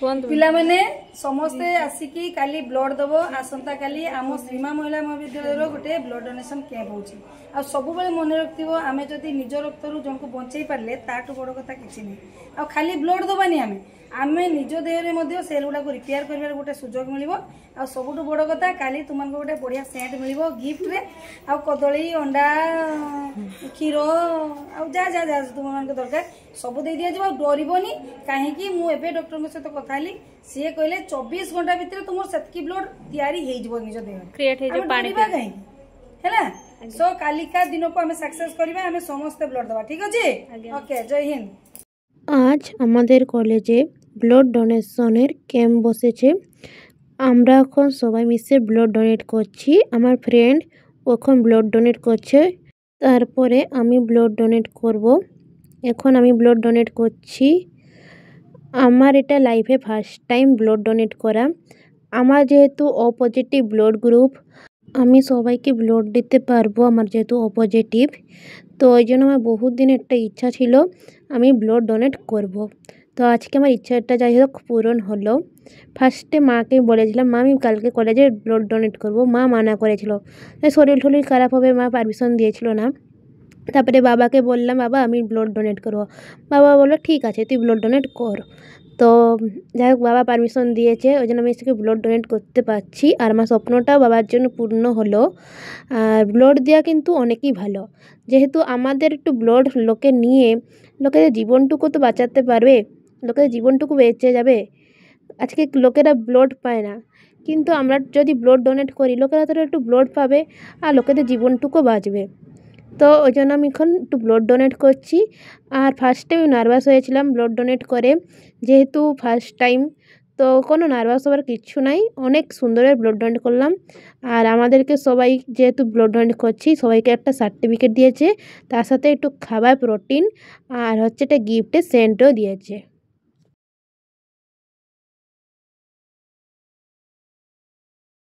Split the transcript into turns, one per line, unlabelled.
पिलामाने समस्ते आसिकी काली ब्लड दबो आसंता काली आम श्रीमा महिला महाविद्यालय गोटे ब्लड डोनेशन कैंप होची आ सब बेले मन रखिबो आमे जदी निज रक्तरु जनको बंचई पारले ताटू बड़ कथा किछि नै आ खाली ब्लड दबानी आमे निज देह रे मध्ये सेल गुडा को रिपेयर करबार गोटे सुजोग मिलिबो आ सबुटु बड़ कथा काली तुमन गोटे बढ़िया सेंट मिलिबो गिफ्ट रे आ कदली अंडा क्षीर आ जा जा जा तुमन के दरकार सब दे दिया जबो डरिबोनी काहे कि मु एबे डॉक्टर के साथ कथा हली सी कहले 24 घंटा भीतर तुम सेतकी ब्लड तैयारी हे जबो निज देह
क्रिएट हे जो पानी
हैला सो कालिका दिन को हमें सक्सेस करबा हमें समस्त ब्लड दबा ठीक अछि ओके जय हिंद।
आज हमारे कॉलेजे ब्लड डोनेशनेर कैम्प बसेছে আমরা এখন সবাই মিলে ব্লাড ডোনেট করছি। আমার ফ্রেন্ড এখন ব্লাড ডোনেট করছে, তারপরে আমি ব্লাড ডোনেট করব। এখন আমি ব্লাড ডোনেট করছি। আমার এটা লাইফে ফার্স্ট টাইম ব্লাড ডোনেট করা। আমার যেহেতু ও পজিটিভ ব্লাড গ্রুপ, আমি সবাইকে ব্লাড দিতে পারবো। আমার যেহেতু ও পজিটিভ, তো ওই জন্য আমার বহুত দিন একটা ইচ্ছা ছিল আমি ব্লাড ডোনেট করব। তো আজকে আমার ইচ্ছাটা যাই হোক পূরণ হলো। ফার্স্টে মাকে বলেছিলাম মা আমি কালকে কলেজে ব্লাড ডোনেট করব, মা মানা করেছিল, শরীর টরীর খারাপ হবে, মা পারমিশন দিয়েছিল না। তারপরে বাবাকে বললাম বাবা আমি ব্লাড ডোনেট করব। বাবা বললো ঠিক আছে তুই ব্লাড ডোনেট কর। তো যাই হোক বাবা পারমিশন দিয়েছে, ওই জন্য আমি আজকে ব্লাড ডোনেট করতে পারছি। আর আমার স্বপ্নটাও বাবার জন্য পূর্ণ হলো। আর ব্লাড দেওয়া কিন্তু অনেকই ভালো, যেহেতু আমাদের একটু ব্লাড লোকে নিয়ে লোকের জীবনটুকু তো বাঁচাতে পারবে, লোকের জীবনটুকু বেঁচে যাবে। আজকে লোকেরা ব্লাড পায় না, কিন্তু আমরা যদি ব্লাড ডোনেট করি লোকেরা তো একটু ব্লাড পাবে আর লোকেদের জীবনটুকু বাঁচবে। তো ওই জন্য আমি এখন একটু ব্লাড ডোনেট করছি। আর ফার্স্টে আমি নার্ভাস হয়েছিলাম ব্লাড ডোনেট করে, যেহেতু ফার্স্ট টাইম, তো কোনো নার্ভাস হওয়ার কিচ্ছু নাই। অনেক সুন্দরের ব্লাড ডোনেট করলাম। আর আমাদেরকে সবাই যেহেতু ব্লাড ডোনেট করছি সবাইকে একটা সার্টিফিকেট দিয়েছে, তার সাথে একটু খাবার প্রোটিন আর হচ্ছে একটা গিফটের সেন্টও দিয়েছে।